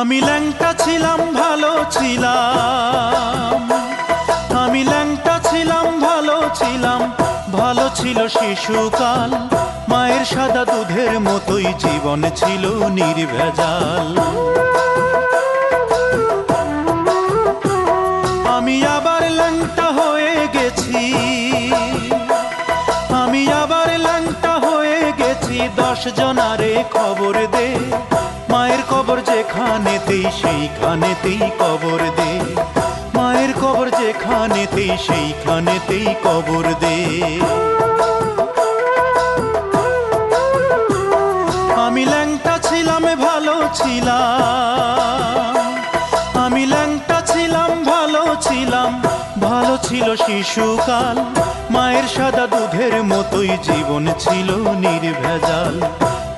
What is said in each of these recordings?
আমি ল্যাংটা ছিলাম ভালো ছিলাম, আমি ল্যাংটা ছিলাম ভালো ছিলাম, ভালো ছিল শিশুকাল। মায়ের সাদা দুধের মতোই জীবন ছিল নির্ভেজাল। আমি আবার ল্যাংটা হয়ে গেছি, আমি আবার ল্যাংটা হয়ে গেছি। 10 জনারে খবর দে, মায়ের কবর যেখানেতেই সেইখানেতেই কবর দে, মায়ের কবর যেখানেতেই সেইখানেতেই কবর দে। আমি ল্যাংটা ছিলাম ভালো ছিলাম, আমি ল্যাংটা ছিলাম ভালো ছিলাম, ভালো ছিল শিশুকাল। মায়ের সাদা দুধের মতোই জীবন ছিল নির্ভেজাল,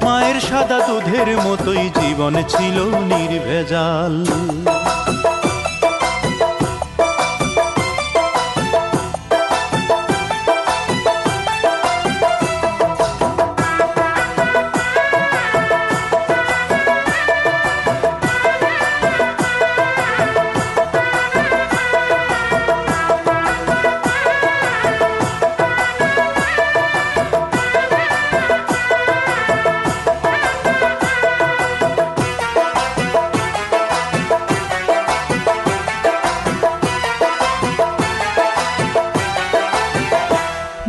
মায়ের সাদা দুধের মতোই জীবন ছিল নির্ভেজাল।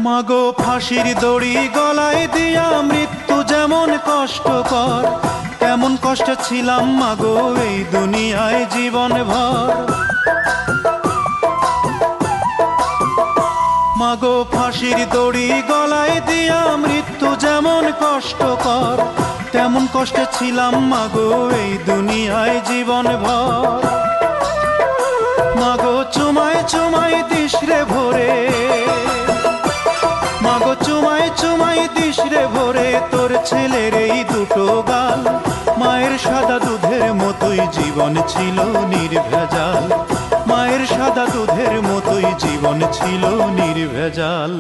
মাগো ফাঁসির দড়ি গলায় দিয়া মৃত্যু যেমন কষ্টকর, তেমন কষ্ট ছিলাম মাগো এই দুনিয়ায় জীবন ভর। মাগো ফাঁসির দড়ি গলায় দিয়া মৃত্যু যেমন কষ্টকর, তেমন কষ্ট ছিলাম মাগো এই দুনিয়ায় জীবন ভর। মাগো চুমায় চুমায় দিশরে ভরে, মাগো চুমায় চুমায় দিশরে ভরে তোর ছেলের এই দুটো গাল। মায়ের সাদা দুধের মতোই জীবন ছিল নির্ভেজাল, মায়ের সাদা দুধের মতোই জীবন ছিল নির্ভেজাল।